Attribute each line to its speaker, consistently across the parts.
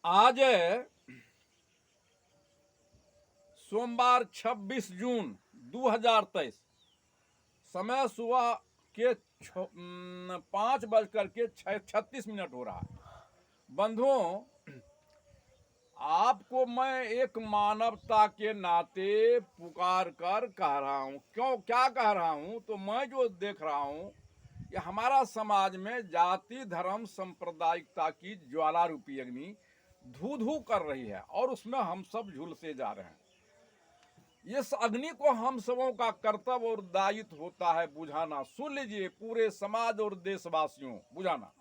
Speaker 1: आज सोमवार 26 जून 2023, समय सुबह के 5:36 हो रहा है। बंधुओं, आपको मैं एक मानवता के नाते पुकार कर कह रहा हूँ। क्यों, क्या कह रहा हूँ? तो मैं जो देख रहा हूँ कि हमारा समाज में जाति धर्म सांप्रदायिकता की ज्वाला रूपी अग्नि धू धू कर रही है और उसमें हम सब झुलसे जा रहे हैं। इस अग्नि को हम सबों का कर्तव्य और दायित्व होता है बुझाना। सुन लीजिए, पूरे समाज और देशवासियों, बुझाना।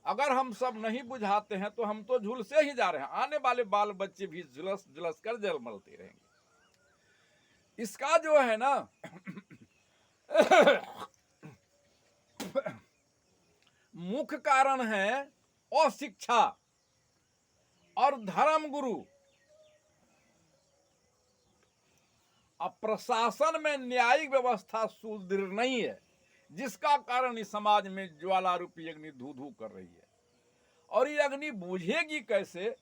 Speaker 1: अगर हम सब नहीं बुझाते हैं तो हम तो झुलसे ही जा रहे हैं। आने वाले बाल बच्चे भी झुलस झुलस कर जलमलते रहेंगे। इसका जो है ना मुख्य कारण है अशिक्षा और धर्म गुरु। अब प्रशासन में न्यायिक व्यवस्था सुदृढ़ नहीं है, जिसका कारण इस समाज में ज्वाला रूपी अग्नि धू धू कर रही है। और ये अग्नि बुझेगी कैसे?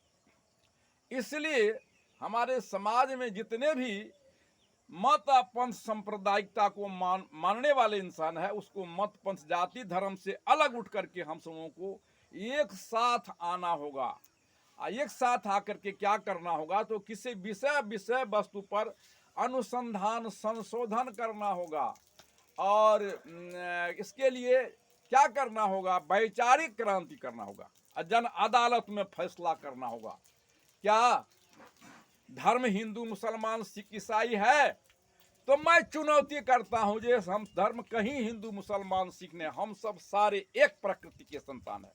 Speaker 1: इसलिए हमारे समाज में जितने भी मत पंथ सांप्रदायिकता को मानने वाले इंसान है, उसको मत पंथ जाति धर्म से अलग उठ करके हम सबों को एक साथ आना होगा। एक साथ आकर के क्या करना होगा? तो किसी विषय वस्तु पर अनुसंधान संशोधन करना होगा। और इसके लिए क्या करना होगा? वैचारिक क्रांति करना होगा, जन अदालत में फैसला करना होगा। क्या धर्म हिंदू मुसलमान सिख ईसाई है? तो मैं चुनौती करता हूं, जे हम धर्म कहीं हिंदू मुसलमान सिख ने, हम सब सारे एक प्रकृति के संतान है।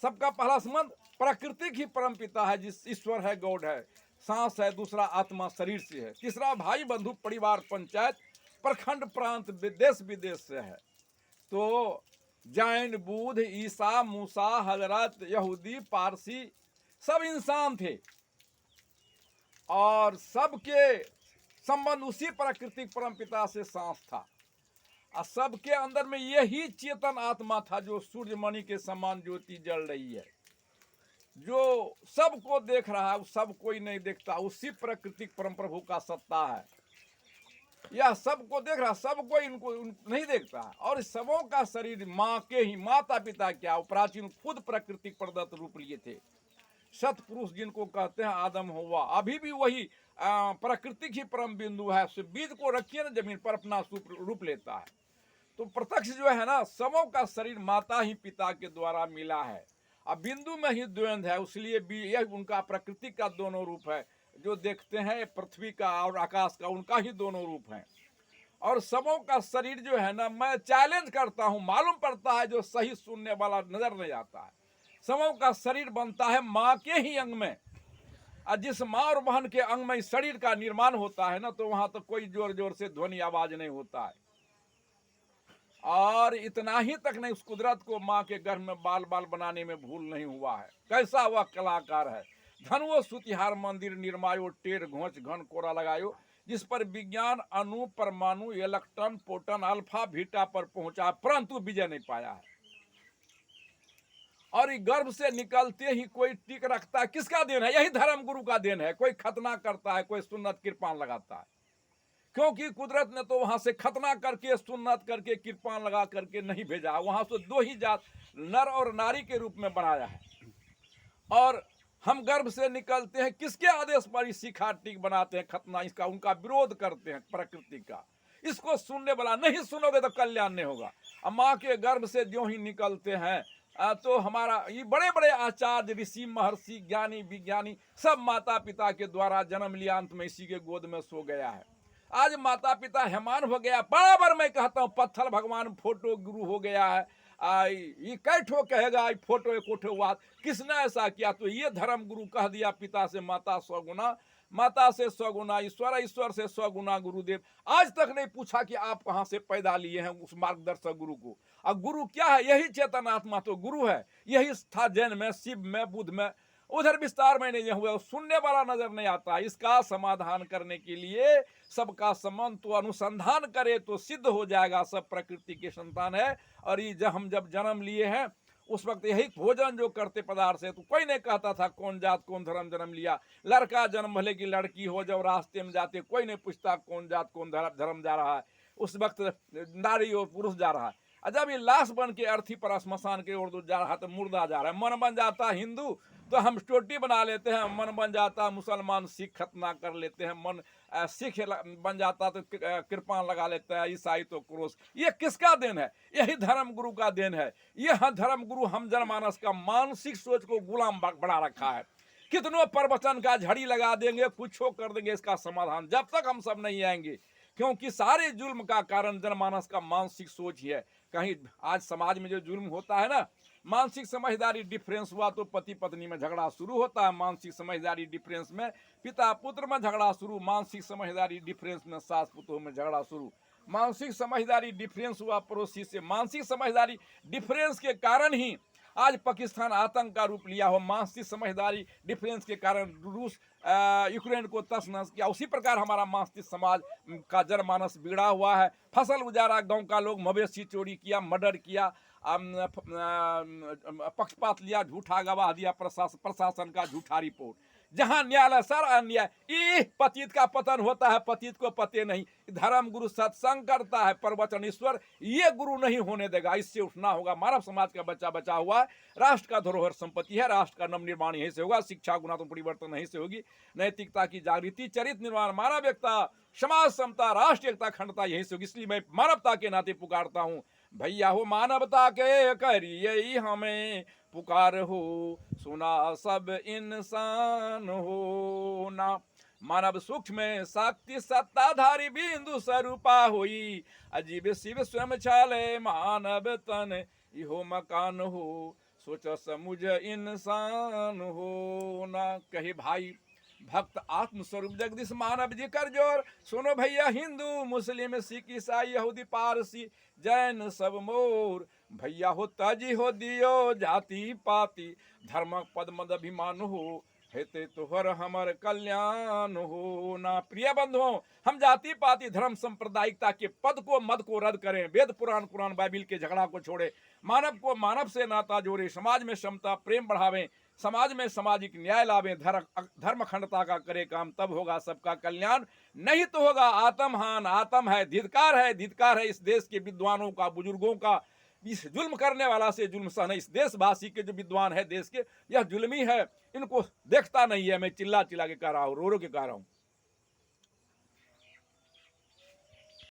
Speaker 1: सबका पहला संबंध प्रकृति ही परमपिता है, जिस ईश्वर है, गॉड है। सांस है, दूसरा आत्मा शरीर से है, तीसरा भाई बंधु परिवार पंचायत प्रखंड प्रांत देश विदेश से है। तो जैन बुद्ध ईसा मूसा हजरत यहूदी पारसी सब इंसान थे और सबके संबंध उसी प्राकृतिक परमपिता से सांस था। और सबके अंदर में यही चेतन आत्मा था जो सूर्यमणि के समान ज्योति जल रही है, जो सबको देख रहा है। सब कोई नहीं देखता, उसी प्राकृतिक परम प्रभु का सत्ता है। यह सबको देख रहा, सब कोई इनको नहीं देखता। और सबों का शरीर माँ के ही, माता पिता क्या, प्राचीन खुद प्राकृतिक प्रदत्त रूप लिए थे। सतपुरुष जिनको कहते हैं आदम हवा, अभी भी वही प्राकृतिक ही परम बिंदु है। बीज को रखिए ना जमीन पर, अपना रूप लेता है। तो प्रत्यक्ष जो है ना, सबों का शरीर माता ही पिता के द्वारा मिला है। अब बिंदु में ही द्वंद्व है, इसलिए यह उनका प्रकृति का दोनों रूप है। जो देखते हैं पृथ्वी का और आकाश का, उनका ही दोनों रूप है। और सबों का शरीर जो है ना, मैं चैलेंज करता हूं, मालूम पड़ता है जो सही सुनने वाला नजर नहीं आता है। सबों का शरीर बनता है माँ के ही अंग में। और जिस माँ और बहन के अंग में शरीर का निर्माण होता है ना, तो वहां तो कोई जोर जोर से ध्वनि आवाज नहीं होता है। और इतना ही तक नहीं, उस कुदरत को माँ के गर्भ में बाल बाल बनाने में भूल नहीं हुआ है। कैसा वह कलाकार है! धनुओ सुतिहार मंदिर निर्मायो, टेर घोंच घन कोरा लगायो, जिस पर विज्ञान अणु परमाणु इलेक्ट्रॉन प्रोटॉन अल्फा बीटा पर पहुंचा, परंतु विजय नहीं पाया है। और गर्भ से निकलते ही कोई टिक रखता है, किसका देन है? यही धर्म गुरु का देन है। कोई खतना करता है, कोई सुन्नत कृपान लगाता है, क्योंकि कुदरत ने तो वहां से खतना करके सुन्नत करके कृपान लगा करके नहीं भेजा। वहां से दो ही जात, नर और नारी के रूप में बनाया है। और हम गर्भ से निकलते हैं, किसके आदेश पर शिखा टिक बनाते हैं, खतना इसका उनका विरोध करते हैं प्रकृति का। इसको सुनने वाला नहीं, सुनोगे तो कल्याण नहीं होगा। अब माँ के गर्भ से जो ही निकलते हैं तो हमारा ये बड़े बड़े आचार्य ऋषि महर्षि ज्ञानी विज्ञानी सब माता पिता के द्वारा जन्म लिया, अंत में इसी के गोद में सो गया है। आज माता पिता हैमान हो गया। बराबर मैं कहता हूँ, पत्थर भगवान फोटो गुरु हो गया है। ये कैठो कहेगा फोटो एक कोठो बात, किसने ऐसा किया? तो ये धर्म गुरु कह दिया, पिता से माता 100 गुना, माता से 100 गुना ईश्वर, ईश्वर से 100 गुना गुरुदेव। आज तक नहीं पूछा कि आप कहां से पैदा लिए हैं उस मार्गदर्शक गुरु को। अब गुरु क्या है? यही चेतन आत्मा तो गुरु है। यही था जैन में, शिव में, बुद्ध में। उधर विस्तार में नहीं हुआ, सुनने वाला नजर नहीं आता। इसका समाधान करने के लिए सबका संबंध तो अनुसंधान करे तो सिद्ध हो जाएगा, सब प्रकृति के संतान है। और ये जब हम जन्म लिए हैं, उस वक्त यही भोजन जो करते पदार्थ से, तो कोई नहीं कहता था कौन जात कौन धर्म जन्म लिया। लड़का जन्म भले की लड़की हो, जब रास्ते में जाते कोई नहीं पूछता कौन जात कौन धर्म जा रहा है। उस वक्त नारी और पुरुष जा रहा है। और जब ये लाश बन के अर्थी पर श्मशान के ओर जा रहा है तो मुर्दा जा रहा है। मन बन जाता हिंदू तो हम टोटी बना लेते हैं, मन बन जाता मुसलमान सिख खतना कर लेते हैं, मन सिख बन जाता तो कृपान लगा लेता है, ईसाई तो क्रोस। ये किसका देन है? यही धर्म गुरु का देन है। यह धर्म गुरु हम जनमानस का मानसिक सोच को गुलाम बना रखा है। कितनों प्रवचन का झड़ी लगा देंगे, कुछ कर देंगे इसका समाधान, जब तक हम सब नहीं आएंगे। क्योंकि सारे जुल्म का कारण जनमानस का मानसिक सोच ही है। कहीं आज समाज में जो जुल्म होता है ना, मानसिक समझदारी डिफरेंस हुआ तो पति पत्नी में झगड़ा शुरू होता है, मानसिक समझदारी डिफरेंस में पिता पुत्र में झगड़ा शुरू, मानसिक समझदारी डिफरेंस में सास पुतों में झगड़ा शुरू, मानसिक समझदारी डिफरेंस हुआ पड़ोसी से। मानसिक समझदारी डिफरेंस के कारण ही आज पाकिस्तान आतंक का रूप लिया हो, मानसिक समझदारी डिफरेंस के कारण रूस यूक्रेन को तस नस किया। उसी प्रकार हमारा मानसिक समाज का जनमानस बिगड़ा हुआ है। फसल उजारा, गांव का लोग मवेशी चोरी किया, मर्डर किया, पक्षपात लिया, झूठा गवाह दिया, प्रशासन का झूठा रिपोर्ट। जहां न्यायालय सर अन्याय, पतित का पतन होता है, पतित को पते नहीं। धर्म गुरु सत्संग करता है, प्रवचन ईश्वर, ये गुरु नहीं होने देगा। इससे उठना होगा। मानव समाज का बच्चा बचा हुआ है, राष्ट्र का धरोहर संपत्ति है, राष्ट्र का नवनिर्माण यहीं से होगा, शिक्षा गुणात्मक परिवर्तन यहीं से होगी, नैतिकता की जागृति, चरित्र निर्माण, मानव एकता, समाज समता, राष्ट्र एकता, अखंडता यहीं से होगी। इसलिए मैं मानवता के नाते पुकारता हूं, भैया हो मानवता के करिए हमें पुकार हो, सुना सब इंसान हो ना। मानव सूक्ष्म में शक्ति सत्ताधारी बिंदु स्वरूपा हुई, अजीब शिव स्वयं छाले मानव तन इहो मकान हो, सोच समुझ इंसान हो ना। कहे भाई भक्त आत्मस्वरूप जगदीश मानव जी कर जोर, सुनो भैया हिंदू मुस्लिम सिख ईसाई यहूदी पारसी जैन सब मोर, भैया हो ताजी हो दियो जाति पाति, धर्म पद मद अभिमान हो, हेते तोहर हमर कल्याण हो ना। प्रिय बंधुओं, हम जाति पाति धर्म सांप्रदायिकता के पद को मद को रद्द करें, वेद पुराण कुरान बाइबिल के झगड़ा को छोड़े, मानव को मानव से नाता जोड़े, समाज में समता प्रेम बढ़ावें, समाज में सामाजिक न्याय लावें, धर्म अखंडता का करे काम, तब होगा सबका कल्याण, नहीं तो होगा आत्महान। आत्म है, धिक्कार है, धिक्कार है इस देश के विद्वानों का, बुजुर्गों का, इस जुल्म करने वाला से जुल्म सहना। इस देशवासी के जो विद्वान है देश के, यह जुल्मी है, इनको देखता नहीं है। मैं चिल्ला चिल्ला के कह रहा हूँ, रो रो के कह रहा हूँ।